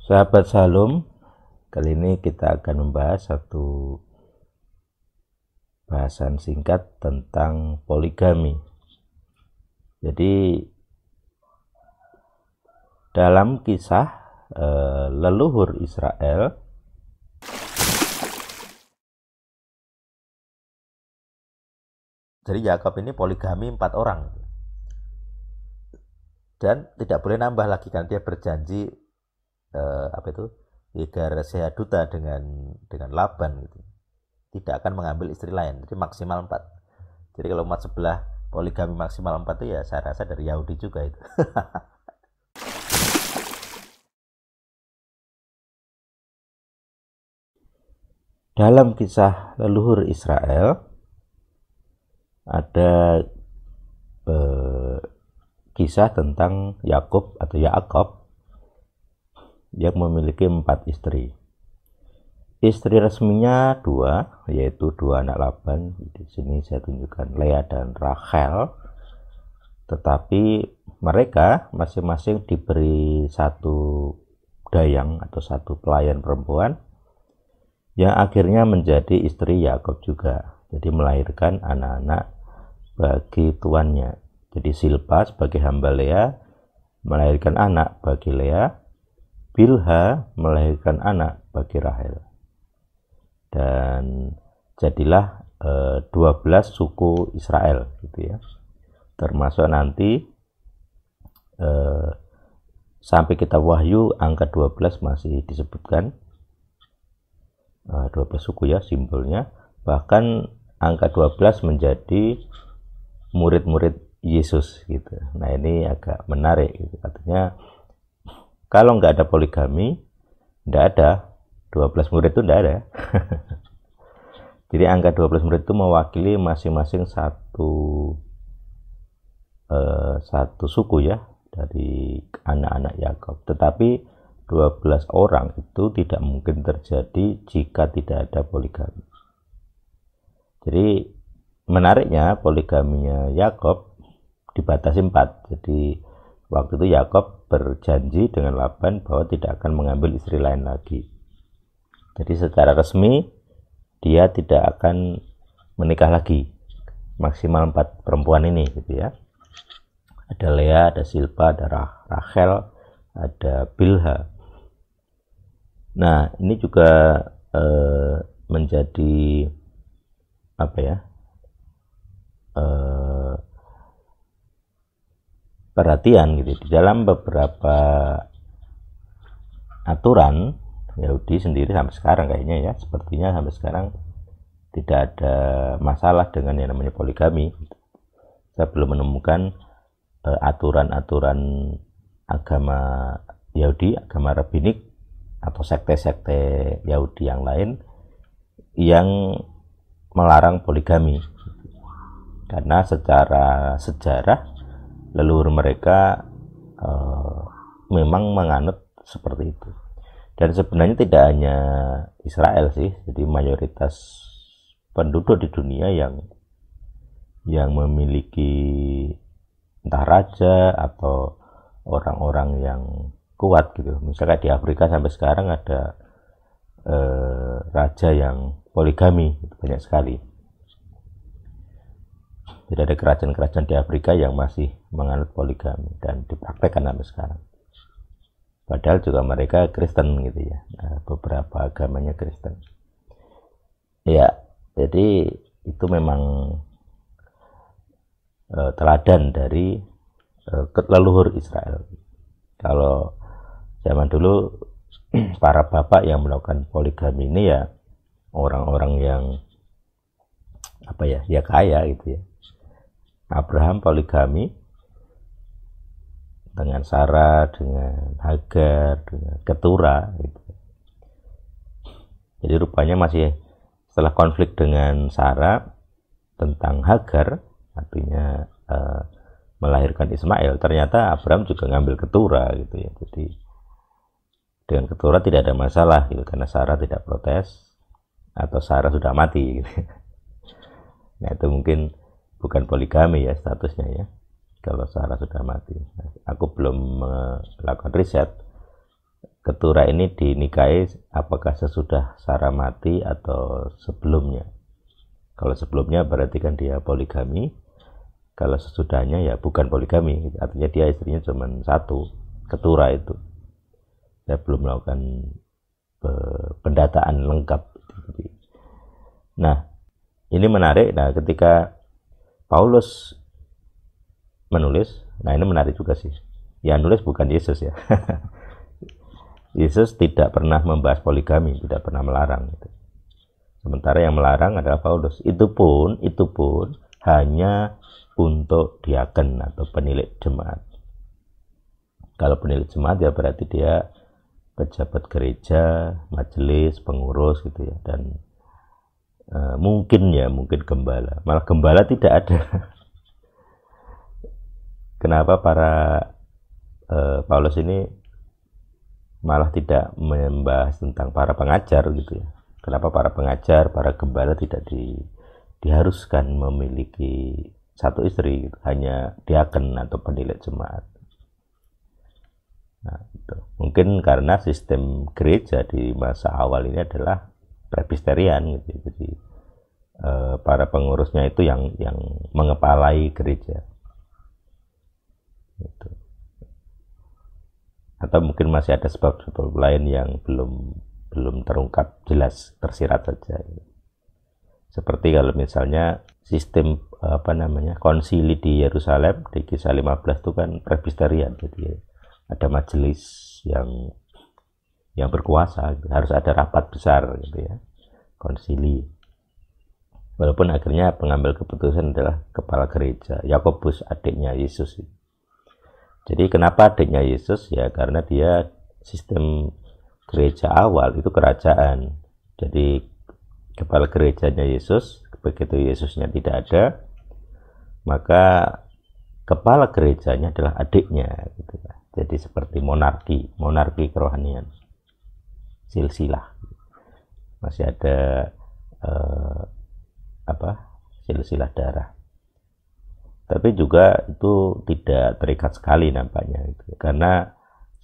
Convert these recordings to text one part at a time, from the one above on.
Sahabat Shalom, kali ini kita akan membahas satu bahasan singkat tentang poligami. Jadi dalam kisah leluhur Israel, jadi Yakub ini poligami 4 orang dan tidak boleh nambah lagi kan, dia berjanji Yegar Sehaduta dengan Laban gitu. Tidak akan mengambil istri lain, jadi maksimal 4. Jadi kalau umat sebelah poligami maksimal 4 itu ya saya rasa dari Yahudi juga itu. Dalam kisah leluhur Israel ada kisah tentang Yakub atau Yaakov yang memiliki 4 istri. Istri resminya 2, yaitu 2 anak Laban. Di sini saya tunjukkan Lea dan Rachel. Tetapi mereka masing-masing diberi satu dayang atau satu pelayan perempuan yang akhirnya menjadi istri Yakub juga. Jadi melahirkan anak-anak bagi tuannya. Jadi Silpa sebagai hamba Lea melahirkan anak bagi Lea, Bilha melahirkan anak bagi Rahel. Dan jadilah 12 suku Israel gitu ya. Termasuk nanti sampai kitab Wahyu angka 12 masih disebutkan 12 suku ya simbolnya. Bahkan angka 12 menjadi murid-murid Yesus gitu. Nah, ini agak menarik gitu. Artinya kalau nggak ada poligami, nggak ada 12 murid itu nggak ada. Jadi angka 12 murid itu mewakili masing-masing satu suku ya dari anak-anak Yakub. Tetapi 12 orang itu tidak mungkin terjadi jika tidak ada poligami. Jadi menariknya poligaminya Yakub dibatasi 4. Jadi waktu itu Yakub berjanji dengan Laban bahwa tidak akan mengambil istri lain lagi. Jadi secara resmi dia tidak akan menikah lagi, maksimal 4 perempuan ini gitu ya. Ada Lea, ada Silpa, ada Rachel, ada Bilha. Nah, ini juga menjadi perhatian gitu. Di dalam beberapa aturan Yahudi sendiri sampai sekarang kayaknya ya, sepertinya sampai sekarang tidak ada masalah dengan yang namanya poligami. Saya belum menemukan aturan-aturan agama Yahudi, agama rabbinik atau sekte-sekte Yahudi yang lain yang melarang poligami. Karena secara sejarah leluhur mereka memang menganut seperti itu. Dan sebenarnya tidak hanya Israel sih, jadi mayoritas penduduk di dunia yang memiliki entah raja atau orang-orang yang kuat gitu. Misalnya di Afrika sampai sekarang ada raja yang poligami, banyak sekali. Jadi ada kerajaan-kerajaan di Afrika yang masih menganut poligami dan dipraktekkan sampai sekarang. Padahal juga mereka Kristen gitu ya. Nah, beberapa agamanya Kristen. Ya, jadi itu memang teladan dari leluhur Israel. Kalau zaman dulu para bapak yang melakukan poligami ini ya orang-orang yang ya kaya gitu ya. Abraham poligami dengan Sarah, dengan Hagar, dengan Ketura gitu. Jadi rupanya masih setelah konflik dengan Sarah tentang Hagar, artinya melahirkan Ismail, ternyata Abraham juga ngambil Ketura gitu ya. Jadi dengan Ketura tidak ada masalah gitu, karena Sarah tidak protes atau Sarah sudah mati gitu. Nah, itu mungkin bukan poligami ya statusnya ya, kalau Sarah sudah mati. Aku belum melakukan riset ketura ini dinikahi apakah sesudah Sarah mati atau sebelumnya. Kalau sebelumnya berarti kan dia poligami, kalau sesudahnya ya bukan poligami, artinya dia istrinya cuma satu, ketura itu. Saya belum melakukan pendataan lengkap. Nah, ini menarik. Nah, ketika Paulus menulis, nah ini menarik juga sih. Yang nulis bukan Yesus ya. Yesus tidak pernah membahas poligami, tidak pernah melarang. Sementara yang melarang adalah Paulus. Itu pun hanya untuk diaken atau penilik jemaat. Kalau penilik jemaat ya berarti dia pejabat gereja, majelis, pengurus gitu ya, dan mungkin gembala. Malah gembala tidak ada. Kenapa Paulus ini malah tidak membahas tentang para pengajar gitu ya? Kenapa para pengajar, para gembala tidak diharuskan memiliki satu istri gitu, hanya diaken atau penilik jemaat? Nah, itu. Mungkin karena sistem gereja di masa awal ini adalah presbyterian gitu. Jadi para pengurusnya itu yang mengepalai gereja. Gitu. Atau mungkin masih ada sebab-sebab lain yang belum terungkap jelas, tersirat saja. Seperti kalau misalnya sistem konsili di Yerusalem di Kisah 15 itu kan presbyterian, jadi ada majelis yang berkuasa, gitu. Harus ada rapat besar gitu ya, konsili. Walaupun akhirnya pengambil keputusan adalah kepala gereja, Yakobus, adiknya Yesus. Jadi kenapa adiknya Yesus? Ya karena dia sistem gereja awal itu kerajaan. Jadi kepala gerejanya Yesus, begitu Yesusnya tidak ada, maka kepala gerejanya adalah adiknya gitu ya. Jadi seperti monarki kerohanian, silsilah. Masih ada silsilah darah. Tapi juga itu tidak terikat sekali nampaknya gitu. Karena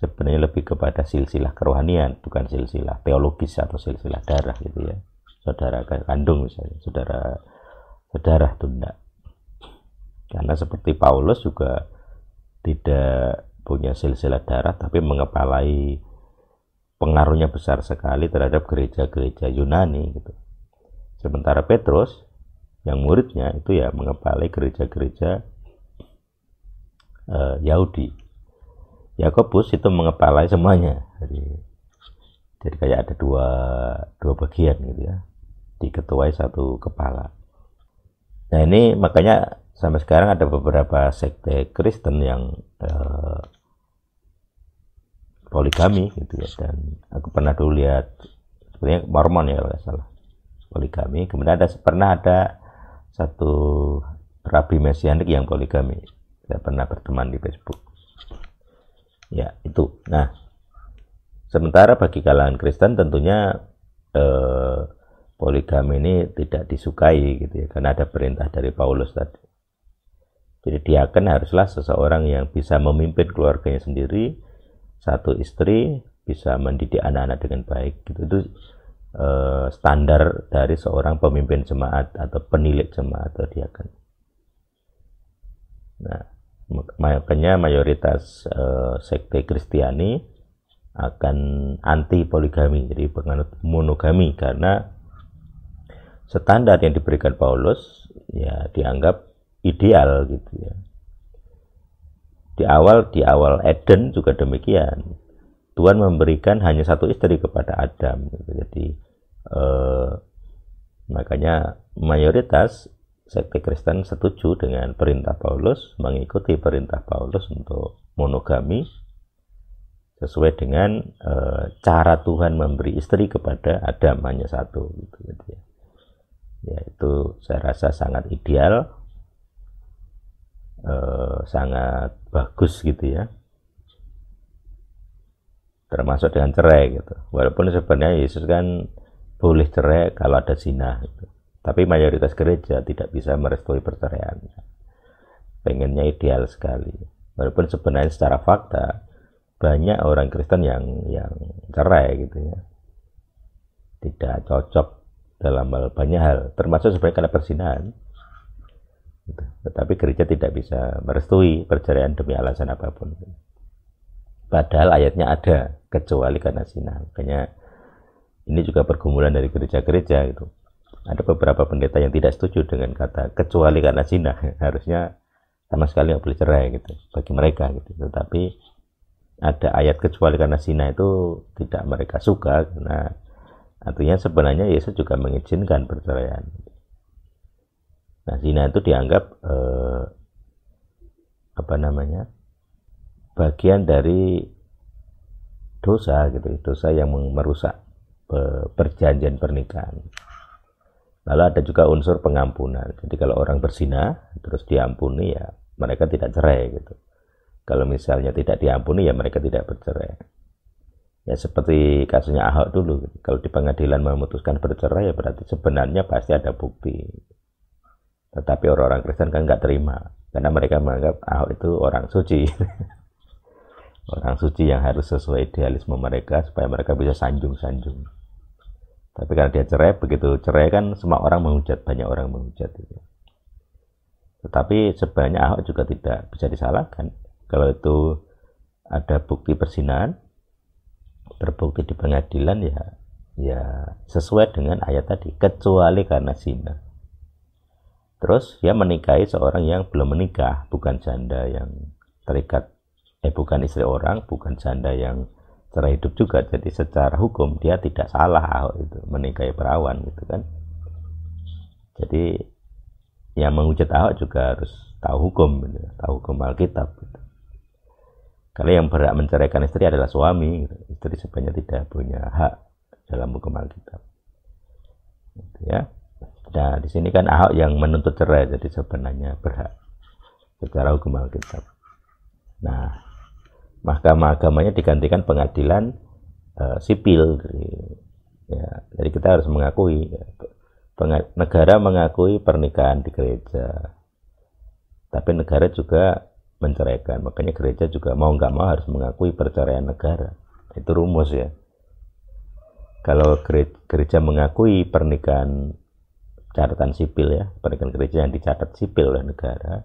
sebenarnya lebih kepada silsilah kerohanian, bukan silsilah teologis atau silsilah darah gitu ya. Saudara kandung misalnya, saudara tunda. Karena seperti Paulus juga tidak punya silsilah darah, tapi mengepalai, pengaruhnya besar sekali terhadap gereja-gereja Yunani gitu. Sementara Petrus yang muridnya itu ya mengepalai gereja-gereja Yahudi. Yakobus itu mengepalai semuanya. Jadi kayak ada dua bagian gitu ya, diketuai satu kepala. Nah ini makanya sampai sekarang ada beberapa sekte Kristen yang poligami gitu ya, dan aku pernah dulu lihat sebenarnya Mormon ya kalau nggak salah, poligami. Kemudian pernah ada satu rabi mesianik yang poligami. Saya pernah berteman di Facebook. Ya itu. Nah, sementara bagi kalangan Kristen tentunya poligami ini tidak disukai gitu ya, karena ada perintah dari Paulus tadi. Jadi diaken haruslah seseorang yang bisa memimpin keluarganya sendiri, satu istri, bisa mendidik anak-anak dengan baik gitu. Itu standar dari seorang pemimpin jemaat atau penilik jemaat atau diaken. Nah, makanya mayoritas sekte Kristiani akan anti poligami, jadi penganut monogami, karena standar yang diberikan Paulus ya dianggap ideal gitu ya. Di awal Eden juga demikian. Tuhan memberikan hanya satu istri kepada Adam gitu. Jadi makanya mayoritas sekte Kristen setuju dengan perintah Paulus, mengikuti perintah Paulus untuk monogami sesuai dengan cara Tuhan memberi istri kepada Adam hanya satu gitu ya. Ya itu saya rasa sangat ideal, sangat bagus gitu ya, termasuk dengan cerai gitu. Walaupun sebenarnya Yesus kan boleh cerai kalau ada zina gitu. Tapi mayoritas gereja tidak bisa merestui perceraian. Pengennya ideal sekali. Walaupun sebenarnya secara fakta banyak orang Kristen yang cerai gitu ya, tidak cocok dalam banyak hal, termasuk sebenarnya karena perzinahan gitu. Tetapi gereja tidak bisa merestui perceraian demi alasan apapun, padahal ayatnya ada kecuali karena zina. Makanya ini juga pergumulan dari gereja-gereja gitu. Ada beberapa pendeta yang tidak setuju dengan kata kecuali karena zina, harusnya sama sekali nggak boleh cerai gitu bagi mereka gitu. Tetapi ada ayat kecuali karena zina itu tidak mereka suka, karena artinya sebenarnya Yesus juga mengizinkan perceraian. Nah, zina itu dianggap bagian dari dosa gitu, dosa yang merusak perjanjian pernikahan. Lalu ada juga unsur pengampunan. Jadi kalau orang berzina terus diampuni, ya mereka tidak cerai gitu. Kalau misalnya tidak diampuni, ya mereka tidak bercerai. Ya seperti kasusnya Ahok dulu gitu. Kalau di pengadilan memutuskan bercerai, ya berarti sebenarnya pasti ada bukti. Tetapi orang-orang Kristen kan nggak terima, karena mereka menganggap Ahok itu orang suci. Orang suci yang harus sesuai idealisme mereka supaya mereka bisa sanjung-sanjung. Tapi karena dia cerai, begitu cerai kan semua orang menghujat, banyak orang menghujat itu. Tetapi sebenarnya Ahok juga tidak bisa disalahkan. Kalau itu ada bukti perzinahan, terbukti di pengadilan, ya sesuai dengan ayat tadi, kecuali karena zina. Terus dia menikahi seorang yang belum menikah, bukan janda yang terikat, bukan istri orang, bukan janda yang cerai hidup juga. Jadi secara hukum dia tidak salah Ahok itu menikahi perawan gitu kan. Jadi yang menghujat Ahok juga harus tahu hukum gitu, tahu hukum Alkitab gitu. Kalau yang berhak menceraikan istri adalah suami gitu. Istri sebenarnya tidak punya hak dalam hukum Alkitab gitu ya. Nah, di sini kan Ahok yang menuntut cerai, jadi sebenarnya berhak secara hukum Alkitab. Nah, mahkamah agamanya digantikan pengadilan sipil. Ya, jadi kita harus mengakui, negara mengakui pernikahan di gereja, tapi negara juga menceraikan. Makanya gereja juga mau nggak mau harus mengakui perceraian negara. Itu rumus ya. Kalau gereja mengakui pernikahan catatan sipil ya, pernikahan gereja yang dicatat sipil oleh negara,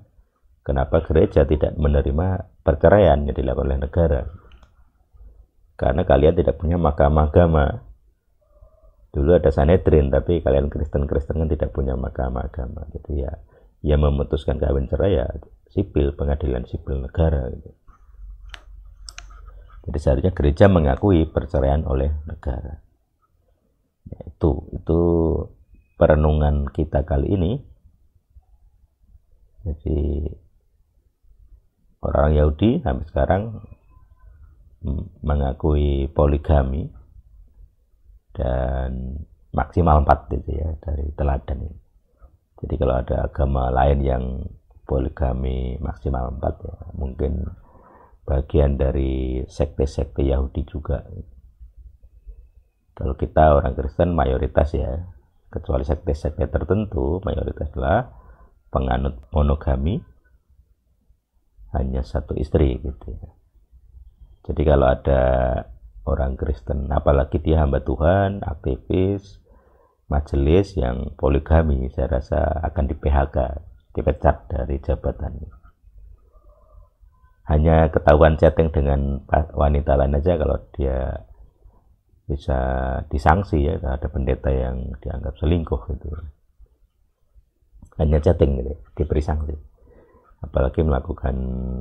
kenapa gereja tidak menerima perceraian yang dilakukan oleh negara? Karena kalian tidak punya mahkamah agama. Dulu ada Sanhedrin, tapi kalian Kristen-Kristen kan tidak punya mahkamah agama. Jadi ya memutuskan kawin cerai ya sipil, pengadilan sipil negara gitu. Jadi seharusnya gereja mengakui perceraian oleh negara. Ya, itu perenungan kita kali ini. Jadi orang Yahudi sampai sekarang mengakui poligami dan maksimal 4 gitu ya, dari teladan ini. Jadi kalau ada agama lain yang poligami maksimal 4 ya mungkin bagian dari sekte-sekte Yahudi juga. Kalau kita orang Kristen mayoritas ya, kecuali sekte-sekte tertentu, mayoritas adalah penganut monogami, hanya satu istri gitu ya. Jadi kalau ada orang Kristen, apalagi dia hamba Tuhan, aktivis, majelis yang poligami, saya rasa akan di PHK, dipecat dari jabatannya. Hanya ketahuan chatting dengan wanita lain aja kalau dia bisa disanksi ya, ada pendeta yang dianggap selingkuh gitu. Hanya chatting gitu, diberi sanksi. Apalagi melakukan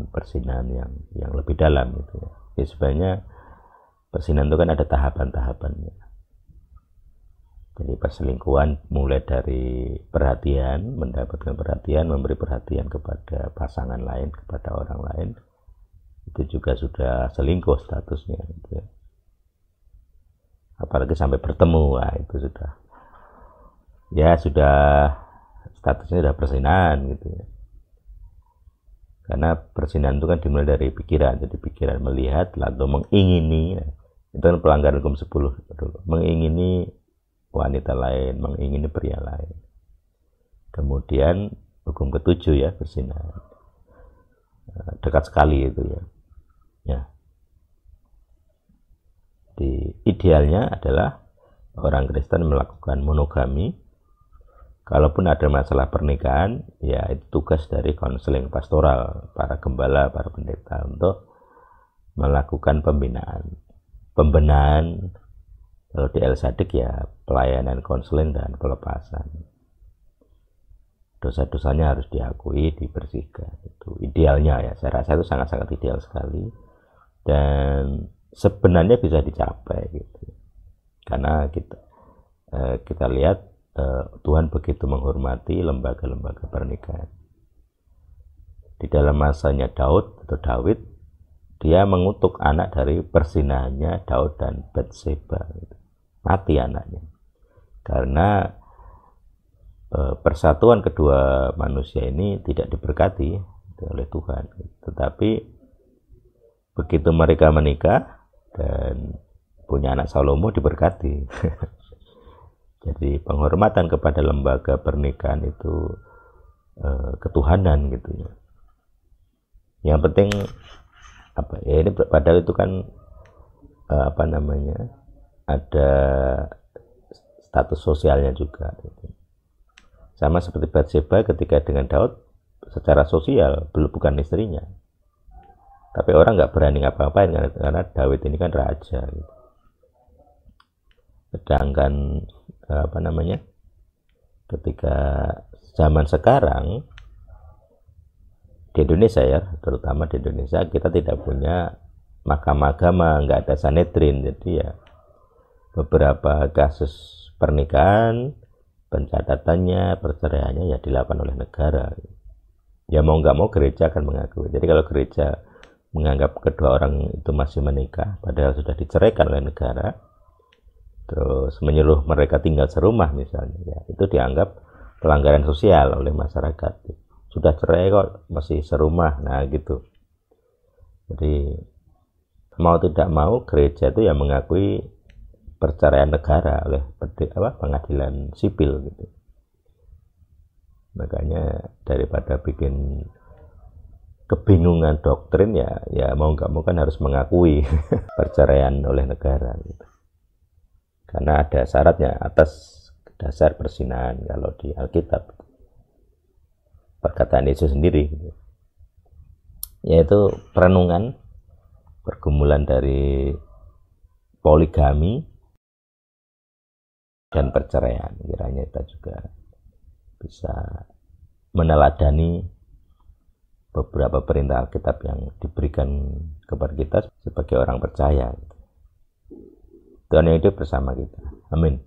perzinahan yang lebih dalam gitu ya. Jadi sebenarnya perzinahan itu kan ada tahapan-tahapannya. Jadi perselingkuhan mulai dari perhatian, mendapatkan perhatian, memberi perhatian kepada pasangan lain, kepada orang lain, itu juga sudah selingkuh statusnya gitu ya. Apalagi sampai bertemu, wah itu sudah statusnya sudah perzinahan gitu ya. Karena perzinahan itu kan dimulai dari pikiran, jadi pikiran melihat lalu mengingini, itu kan pelanggaran hukum 10 dulu, mengingini wanita lain, mengingini pria lain. Kemudian hukum ke-7 ya, perzinahan, dekat sekali itu ya. Ya, Jadi idealnya adalah orang Kristen melakukan monogami. Kalaupun ada masalah pernikahan, ya itu tugas dari konseling pastoral, para gembala, para pendeta untuk melakukan pembenahan. Kalau di El-Sadik ya pelayanan konseling dan pelepasan. Dosa-dosanya harus diakui, dibersihkan. Itu idealnya ya, saya rasa itu sangat-sangat ideal sekali. Dan sebenarnya bisa dicapai gitu. Karena kita lihat Tuhan begitu menghormati lembaga-lembaga pernikahan. Di dalam masanya Daud, dia mengutuk anak dari persinahannya Daud dan Batseba. Mati anaknya. Karena persatuan kedua manusia ini tidak diberkati oleh Tuhan. Tetapi begitu mereka menikah dan punya anak Salomo, diberkati. Jadi penghormatan kepada lembaga pernikahan itu ketuhanan gitu ya. Yang penting apa ya, ini padahal itu kan ada status sosialnya juga gitu. Sama seperti Batseba ketika dengan Daud, secara sosial bukan istrinya, tapi orang nggak berani ngapa-ngapain karena Daud ini kan raja gitu. Sedangkan ketika zaman sekarang di Indonesia ya, terutama di Indonesia kita tidak punya mahkamah agama, nggak ada Sanhedrin. Jadi ya beberapa kasus pernikahan, pencatatannya, perceraiannya ya dilakukan oleh negara. Ya mau nggak mau gereja akan mengakui. Jadi kalau gereja menganggap kedua orang itu masih menikah padahal sudah diceraikan oleh negara, terus menyuruh mereka tinggal serumah misalnya, ya itu dianggap pelanggaran sosial oleh masyarakat. Sudah cerai kok masih serumah, nah gitu. Jadi mau tidak mau gereja itu ya mengakui perceraian negara oleh pengadilan sipil gitu. Makanya daripada bikin kebingungan doktrin ya mau nggak mau kan harus mengakui perceraian oleh negara gitu. Karena ada syaratnya atas dasar persinahan kalau di Alkitab, perkataan Yesus sendiri gitu. Yaitu perenungan pergumulan dari poligami dan perceraian. Kiranya kita juga bisa meneladani beberapa perintah Alkitab yang diberikan kepada kita sebagai orang percaya. Tuhan yang hidup bersama kita. Amin.